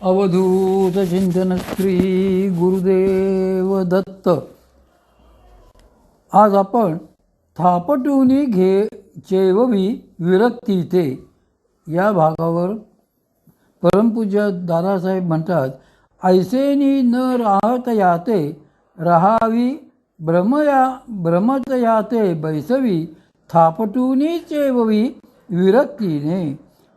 अवधूत चिंतन श्री गुरुदेव दत्त. आज आपण थापटुनी घे चेववी विरक्ती ते या भागावर परमपूज्य दादासाहेब म्हणतात, ऐसेनी न राहत याते राहावी भ्रमत याते बैसवी थापटुनी चेववी विरक्तीने.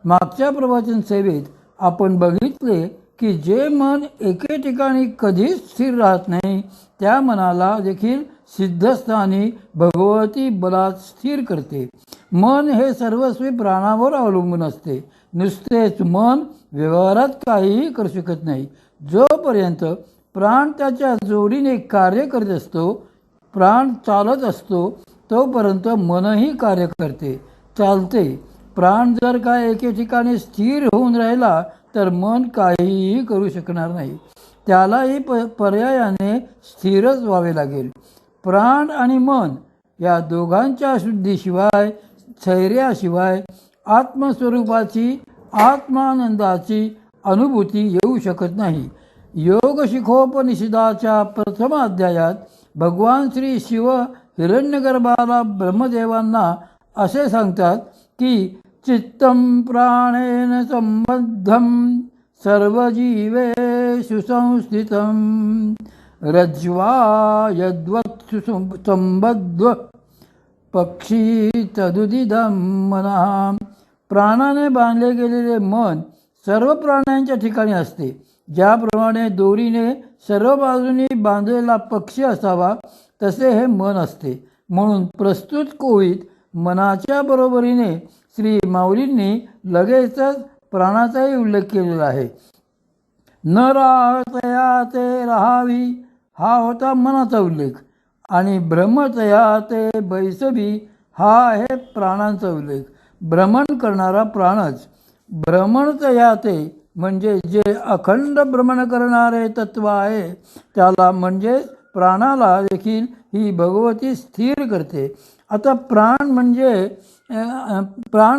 मागच्या प्रवचन सेवेत आपण बघितले की जे मन एके ठिकाणी कधीच स्थिर राहत नाही त्या मनाला देखील सिद्धस्थानी भगवती बलात स्थिर करते. मन हे सर्वस्वी प्राणावर अवलंबून असते. नुसतेच मन व्यवहारात काहीही करू शकत नाही. जोपर्यंत प्राण त्याच्या जोडीने कार्य करत असतो, प्राण चालत असतो, तोपर्यंत मनही कार्य करते, चालते. प्राण जर का एके ठिकाणी स्थिर होऊन राहिला तर मन काहीही करू शकणार नाही. त्यालाही पर्यायाने स्थिरच व्हावे लागेल. प्राण आणि मन या दोघांच्या शुद्धीशिवाय, स्थैर्याशिवाय आत्मस्वरूपाची, आत्मानंदाची अनुभूती येऊ शकत नाही. योग शिखोपनिषदाच्या प्रथम अध्यायात भगवान श्री शिव हिरण्यगर्भाला ब्रह्मदेवांना असे सांगतात की चित्तं प्राणेन संबद्धं सर्वजीवेषु संस्थितं रज्ज्वा यद्वत्सु संबद्ध पक्षी तदुदिदं मनः. प्राणाने बांधले गेलेले मन सर्व प्राण्यांच्या ठिकाणी असते. ज्याप्रमाणे दोरीने सर्व बाजूनी बांधलेला पक्षी असावा तसे हे मन असते. म्हणून प्रस्तुत कोवित मनाच्या बरोबरीने श्री माऊलींनी लगेचच प्राणाचाही उल्लेख केलेला आहे. न राहतया ते राहावी हा होता मनाचा उल्लेख, आणि भ्रमतया ते बैसवी हा आहे प्राणांचा उल्लेख. भ्रमण करणारा प्राणच. भ्रमणतया ते म्हणजे जे अखंड भ्रमण करणारे तत्व आहे त्याला म्हणजे प्राणाला देखील ही भगवती स्थिर करते. आता प्राण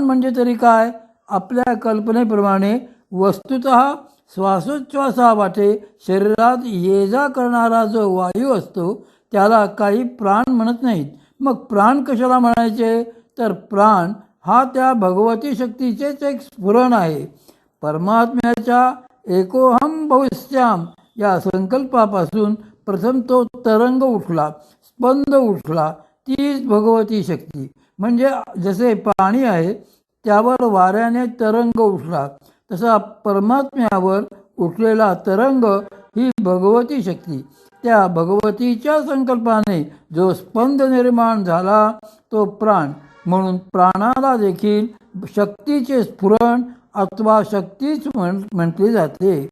म्हणजे तरी काय? आपल्या कल्पनेप्रमाणे वस्तुतः श्वासोच्छ्वासावाटे शरीरात ये जा करणारा जो वायू असतो त्याला काही प्राण म्हणत नाहीत. मग प्राण कशाला म्हणायचे? तर प्राण हा त्या भगवती शक्तीचेच एक स्फुरण आहे. परमात्म्याच्या एकोहम भविष्याम या संकल्पापासून प्रथम तो तरंग उठला, स्पंद उठला. तीच भगवती शक्ती. म्हणजे जसे पाणी आहे त्यावर वाऱ्याने तरंग उठला, तसा परमात्म्यावर उठलेला तरंग ही भगवती शक्ती. त्या भगवतीच्या संकल्पाने जो स्पंद निर्माण झाला तो प्राण. म्हणून प्राणाला देखील शक्तीचे स्फुरण अथवा शक्तीच म्हटले जाते.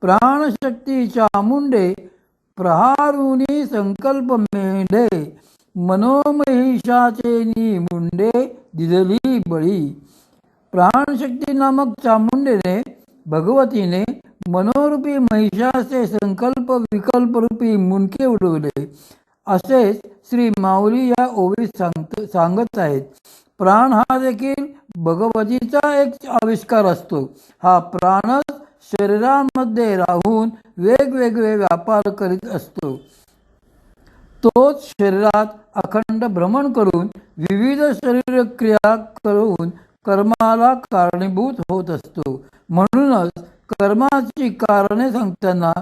प्राणशक्ती चामुंडे प्रहारुनी संकल्प मेढे मनोमहिषाचे मुंडे दिदली बळी. प्राणशक्ती नामक चामुंडेने, भगवतीने मनोरूपी महिषाचे संकल्प विकल्परूपी मुंडके उडवले. असेच श्री माऊली या ओवीत सांगत आहेत. प्राण हा देखील भगवतीचा एक आविष्कार असतो. हा प्राणच शरीरामध्ये राहून वेगवेगळे व्यापार करीत असतो. तोच शरीरात अखंड भ्रमण करून विविध शरीर क्रिया करून कर्माला कारणीभूत होत असतो. म्हणूनच कर्माची कारणे सांगताना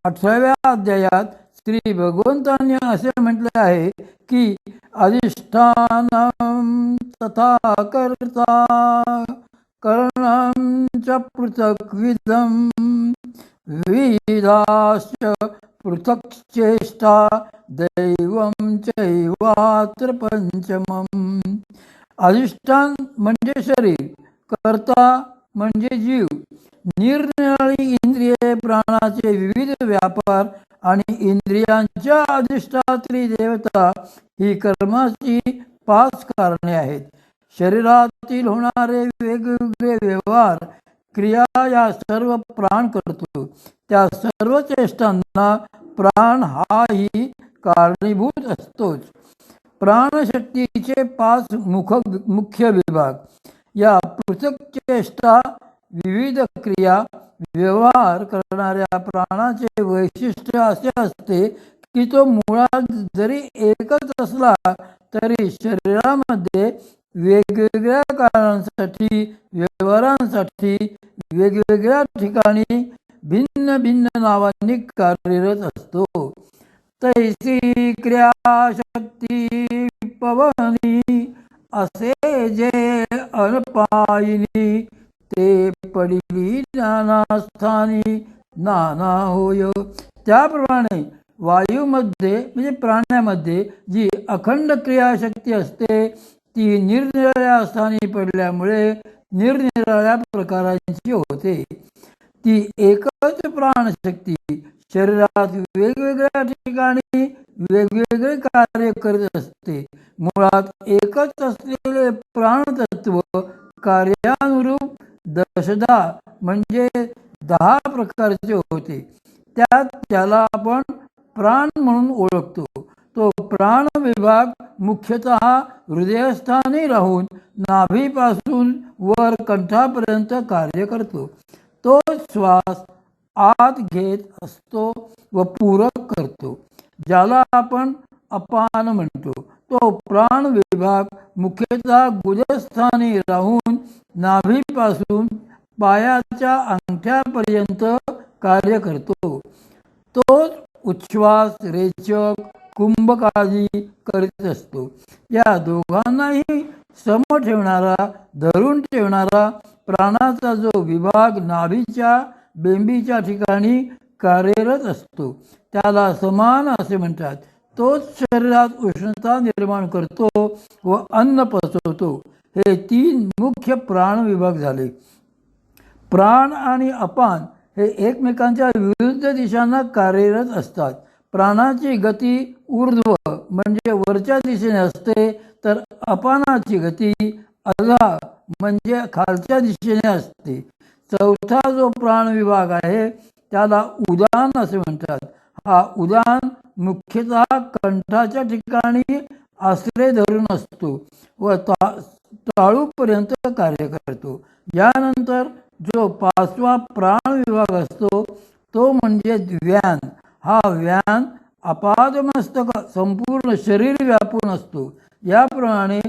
18व्या अध्यायात श्री भगवंतांनी असे म्हटले आहे की अधिष्ठानं तथा कर्ता करणं च पृथक्विदं विविधाश्च पृथक्चेष्टा दैवं चैवात्र पंचमम्. अधिष्ठान म्हणजे शरीर, कर्ता म्हणजे जीव, निरनिराळी इंद्रिये, प्राणाचे विविध व्यापार आणि इंद्रियांच्या अधिष्ठात्री देवता ही कर्माची 5 कारणे आहेत. शरीरातील होणारे वेगवेगळे व्यवहार क्रिया या सर्व प्राण करतो. त्या सर्व चेष्टांना प्राण हाही कारणीभूत असतोच. प्राणशक्तीचे 5 मुख्य विभाग. या पृथक चेष्टा, विविध क्रिया व्यवहार करणाऱ्या प्राणाचे वैशिष्ट्य असे असते की तो मुळात जरी एकच असला तरी शरीरामध्ये वेगवेगळ्या कारणांसाठी व्यवहारांसाठी वेगवेगळ्या ठिकाणी भिन्न भिन्न नावांनी कार्यरत असतो. तैसी क्रियाशक्ती पवनी असे जे अनपायिनी ते पडिली नानास्थानी नाना होय. त्याप्रमाणे वायूमध्ये म्हणजे प्राण्यामध्ये जी अखंड क्रियाशक्ती असते ती निरनिराळ्या स्थानी पडल्यामुळे निरनिराळ्या प्रकारांची होते. ती एकच प्राणशक्ती शरीरात वेगवेगळ्या ठिकाणी वेगवेगळे कार्य करत असते. मुळात एकच असलेले प्राणतत्व कार्यानुरूप दशदा म्हणजे 10 प्रकारचे होते. त्याला आपण प्राण म्हणून ओळखतो. तो प्राण विभाग मुख्यतः हृदयस्थानी राहून नाभीपासून वर कंठापर्यंत कार्य करतो. तो श्वास आत घेत असतो व पूरक करतो, ज्याला आपण अपान म्हणतो. तो प्राण विभाग मुख्यतः गुदस्थानी राहून नाभीपासून पायाच्या अंगठ्यापर्यंत कार्य करतो. तोच उच्छ्वास रेचक कुंभकाजी करीत असतो. या दोघांनाही सम ठेवणारा धरून ठेवणारा प्राणाचा जो विभाग नाभीच्या बेंबीच्या ठिकाणी कार्यरत असतो त्याला समान असे म्हणतात. तोच शरीरात उष्णता निर्माण करतो व अन्न पचवतो. हे 3 मुख्य प्राण विभाग झाले. प्राण आणि अपान हे एकमेकांच्या विरुद्ध दिशांना कार्यरत असतात. प्राणाची गती ऊर्ध्व म्हणजे वरच्या दिशेने असते, तर अपानाची गती अधा म्हणजे खालच्या दिशेने असते. चौथा जो प्राण विभाग आहे त्याला उदान असे म्हणतात. हा उदान मुख्यतः कंठाच्या ठिकाणी आश्रय धरून असतो व टाळूपर्यंत कार्य करतो. यानंतर जो 5वा प्राण विभाग असतो तो म्हणजे व्यान. हा व्यान अपादमस्तक संपूर्ण शरीर व्यापून असतो. याप्रमाणे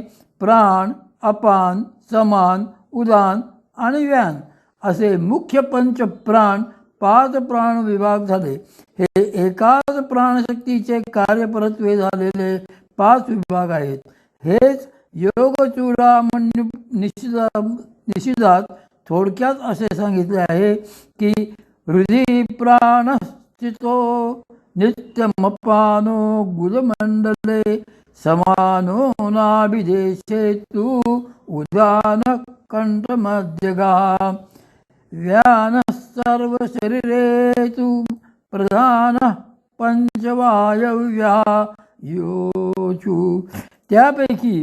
प्राण, अपान, समान, उदान आणि व्यान असे मुख्य 5 प्राण 5 प्राण विभाग झाले. हे एकाच प्राणशक्तीचे कार्यपरत्वे झालेले 5 विभाग आहेत. हेच योगचूडामण्यू निषिदात थोडक्यात असे सांगितले आहे की हृदय प्राण स्थितो नित्यमपानो गुलमंडले समानो नाभिदेशे तु उदान कंठमध्यगा व्यान सर्व शरीरे तु प्रधान पंचवायव्या योचू. त्यापैकी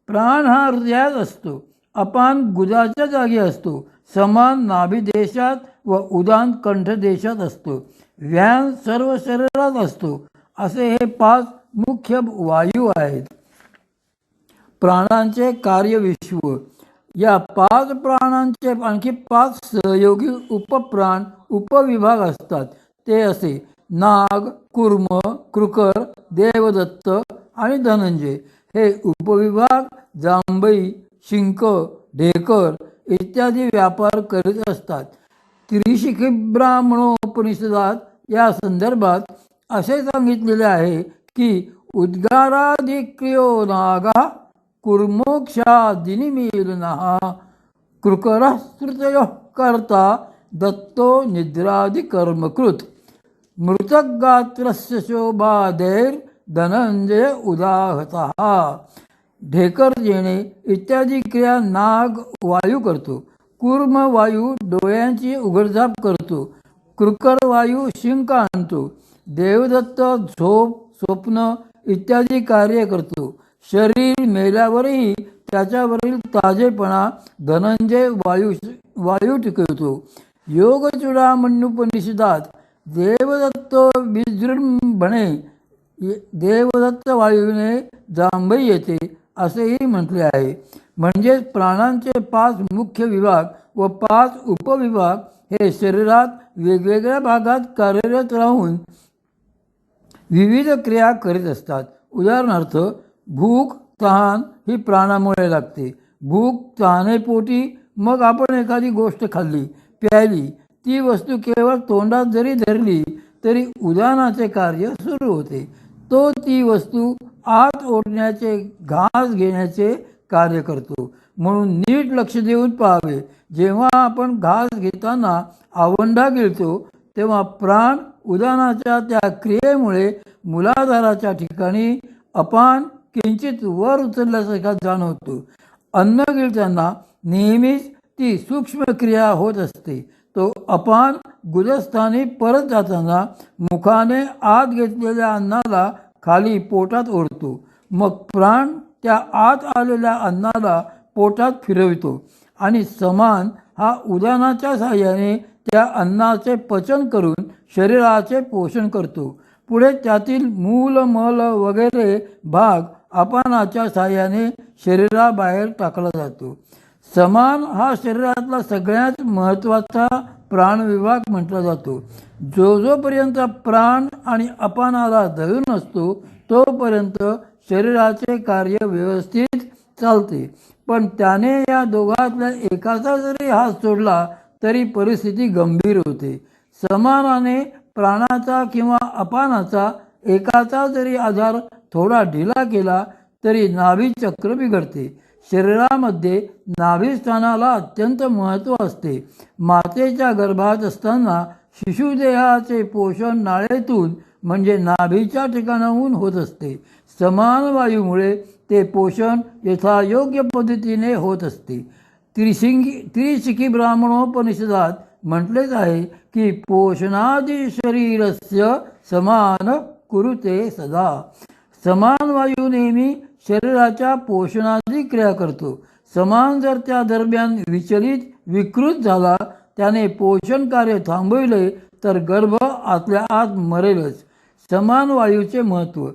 प्राण हा हृदयात असतो, अपान गुदाच्या जागी असतो, समान नाभिदेशात व उदान कंठदेशात असतो, व्यान सर्व शरीरात असतो. असे हे 5 मुख्य वायू आहेत. प्राणांचे कार्यविश्व. या 5 प्राणांचे आणखी 5 सहयोगी उपप्राण उपविभाग असतात. ते असे नाग, कूर्म, कृकर, देवदत्त आणि धनंजय. हे उपविभाग जांभई, शिंक, ढेकर इत्यादी व्यापार करीत असतात. त्रिशिखी ब्राह्मणोपनिषदात या संदर्भात असे सांगितलेले आहे की उद्गाराधिक्रियो नागा कुर्मोक्षादिनिमीलनः कृकरः श्रुतयोः कर्ता दत्तो निद्रादिकर्मकृत मृतगात्रस्य शोभादैर धनंजय उदाहतः. ढेकर येणे इत्यादी क्रिया नाग वायू करतो. कूर्म वायू डोळ्यांची उघडझाप करतो. कृकर वायू शिंक आणतो. देवदत्त झोप, स्वप्न इत्यादी कार्य करतो. शरीर मेल्यावरही त्याच्यावरील ताजेपणा धनंजय वायू टिकवतो. योगचूडामण्युपनिषदात देवदत्त विजृंभणे देवदत्त वायूने जांभई येते असेही म्हटले आहे. म्हणजे प्राणांचे 5 मुख्य विभाग व 5 उपविभाग हे शरीरात वेगवेगळ्या भागात कार्यरत राहून विविध क्रिया करीत असतात. उदाहरणार्थ भूक तहान ही प्राणामुळे लागते. भूक तहानेपोटी मग आपण एखादी गोष्ट खाल्ली प्यायली, ती वस्तू केवळ तोंडात जरी धरली तरी उदाहरणाचे कार्य सुरू होते. तो ती वस्तू आत ओढण्याचे घास घेण्याचे कार्य करतो. म्हणून नीट लक्ष देऊन पाहावे. जेव्हा आपण घास घेताना आवंढा गिळतो तेव्हा प्राण उदाहरणाच्या त्या क्रियेमुळे मूलाधाराच्या ठिकाणी अपान किंचित वर उचलल्यासारखा जाणवतो. अन्न गिळताना नेहमीच ती सूक्ष्म क्रिया होत असते. तो अपान गुदस्थानी परत जाताना मुखाने आत घेतलेल्या अन्नाला खाली पोटात ओढतो. मग प्राण त्या आत आलेल्या अन्नाला पोटात फिरवितो आणि समान हा उदाहरणाच्या साहाय्याने त्या अन्नाचे पचन करून शरीराचे पोषण करतो. पुढे त्यातील मूल मल वगैरे भाग अपानाच्या साहाय्याने शरीराबाहेर टाकला जातो. समान हा शरीरातला सगळ्यात महत्त्वाचा प्राणविभाग म्हटला जातो. जोपर्यंत प्राण आणि अपानाला धरून असतो तोपर्यंत शरीराचे कार्य व्यवस्थित चालते. पण त्याने या दोघातल्या एकाचा जरी हात सोडला तरी परिस्थिती गंभीर होते. समानाने प्राणाचा किंवा अपानाचा एकाचा जरी आधार थोडा ढिला केला तरी नाभीचक्र बिघडते. शरीरामध्ये नाभीस्थानाला अत्यंत महत्त्व असते. मातेच्या गर्भात असताना शिशुदेहाचे पोषण नाळेतून म्हणजे नाभीच्या ठिकाणाहून होत असते. समान वायूमुळे ते पोषण यथायोग्य पद्धतीने होत असते. त्रिशिखी ब्राह्मणोपनिषदात म्हटलेच आहे की पोषणादि शरीरस्य समान कुरुते सदा. समान वायू नेहमी शरीराच्या पोषणादी क्रिया करतो. समान जर त्या दरम्यान विकृत झाला, त्याने पोषण कार्य थांबविले तर गर्भ आतल्या आत मरेलच. समान वायूचे महत्त्व.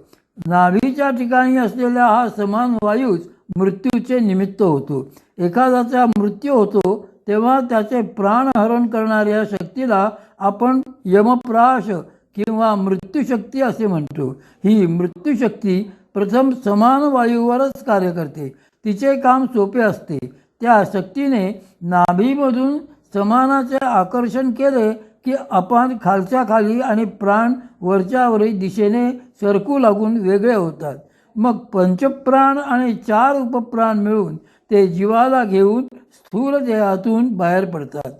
नाभीच्या ठिकाणी असलेला हा समान वायूच मृत्यूचे निमित्त होतो. एखाद्याचा मृत्यू होतो तेव्हा त्याचे प्राणहरण करणाऱ्या शक्तीला आपण यमप्राश किंवा मृत्यूशक्ती असे म्हणतो. ही मृत्यूशक्ती प्रथम समान वायूवरच कार्य करते. तिचे काम सोपे असते. त्या शक्तीने नाभीमधून समानाचे आकर्षण केले की अपान खालच्या खाली आणि प्राण वरच्यावरही दिशेने सरकू लागून वेगळे होतात. मग पंचप्राण आणि 4 उपप्राण मिळून ते जीवाला घेऊन स्थूल देहातून बाहेर पडतात.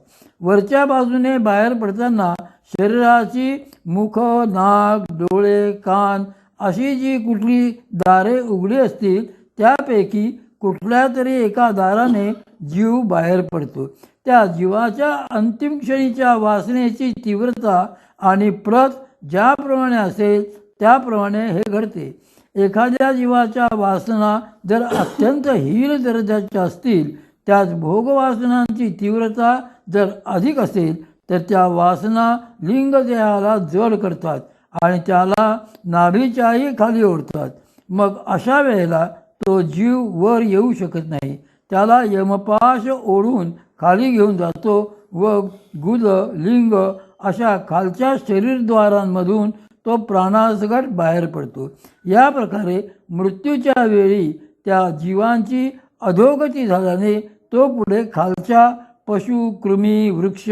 वरच्या बाजूने बाहेर पडताना शरीराची मुख, नाक, डोळे, कान अशी जी कुठली दारे उघडी असतील त्यापैकी कुठल्या तरी एका दाराने जीव बाहेर पडतो. त्या जीवाच्या अंतिम क्षणीच्या वासनेची तीव्रता आणि प्रत ज्याप्रमाणे असेल त्याप्रमाणे हे घडते. एखाद्या जीवाच्या वासना जर अत्यंत हीन दर्जाच्या असतील, त्याच भोगवासनांची तीव्रता जर अधिक असेल तर त्या वासना लिंग देहाला जड करतात आणि त्याला नाभीच्याही खाली ओढतात. मग अशा वेळेला तो जीव वर येऊ शकत नाही. त्याला यमपाश ओढून खाली घेऊन जातो व गुद, लिंग अशा खालच्या शरीरद्वारांमधून तो प्राणासकट बाहेर पडतो. या प्रकारे मृत्यूच्या वेळी त्या जीवांची अधोगती झाल्याने तो पुढे खालच्या पशु, कृमी, वृक्ष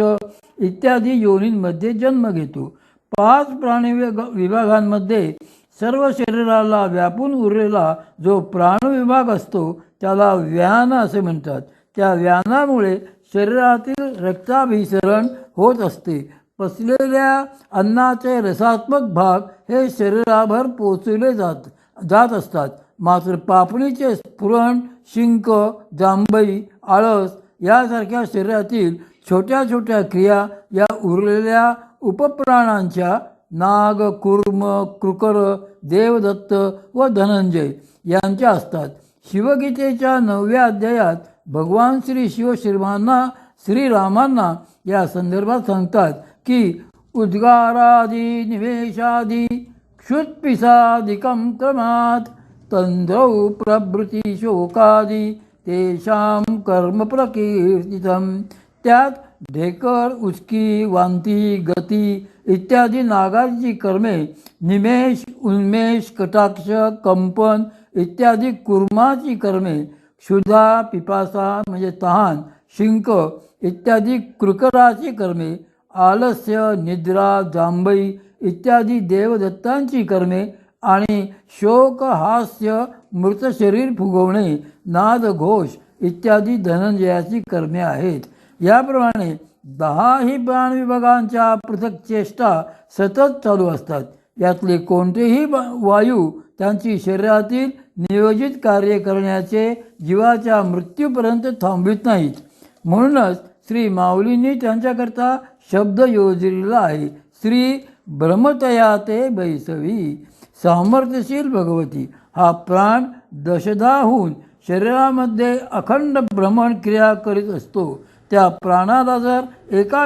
इत्यादी योनींमध्ये जन्म घेतो. 5 प्राणी विभागांमध्ये सर्व शरीराला व्यापून उरलेला जो प्राणविभाग असतो त्याला व्यान असे म्हणतात. त्या व्यानामुळे शरीरातील रक्ताभिसरण होत असते. पचलेल्या अन्नाचे रसात्मक भाग हे शरीराभर पोचवले जात असतात. मात्र पापणीचे स्फुरण, शिंक, जांभई, आळस यासारख्या शरीरातील छोट्या छोट्या क्रिया या उरलेल्या उपप्राणांच्या नाग, कूर्म, कृकर, देवदत्त व धनंजय यांच्या असतात. शिवगीतेच्या 9व्या अध्यायात भगवान श्री शिव श्रीरामांना या संदर्भात सांगतात की उद्गारादी निवेशादी क्षुत्पिसादिकं क्रमात् तंद्रौ प्रभृती शोकादी तेषां कर्म प्रकीर्तितम. त्यात ढेकर, उचकी, वांती, गती इत्यादी नागाची कर्मे, निमेष, उन्मेष, कटाक्ष, कंपन इत्यादी कुर्माची कर्मे, क्षुधा, पिपासा म्हणजे तहान, शिंक इत्यादी कृकराची कर्मे, आलस्य, निद्रा, जांभई इत्यादी देवदत्तांची कर्मे आणि शोक, हास्य, मृत शरीर फुगवणे, नाद, घोष इत्यादी धनंजयाची कर्मे आहेत. याप्रमाणे 10 ही प्राणविभागांच्या पृथक चेष्टा सतत चालू असतात. यातले कोणतेही वायू त्यांची शरीरातील नियोजित कार्य करण्याचे जीवाच्या मृत्यूपर्यंत थांबवित नाहीत. म्हणूनच श्री माऊलींनी त्यांच्याकरता शब्द योजलेला आहे. श्री ब्रह्मतया ते बैसवी. सामर्थ्यशील भगवती हा प्राण दशधाहून शरीरामध्ये अखंड भ्रमण क्रिया करीत असतो. त्या प्राणाला जर एका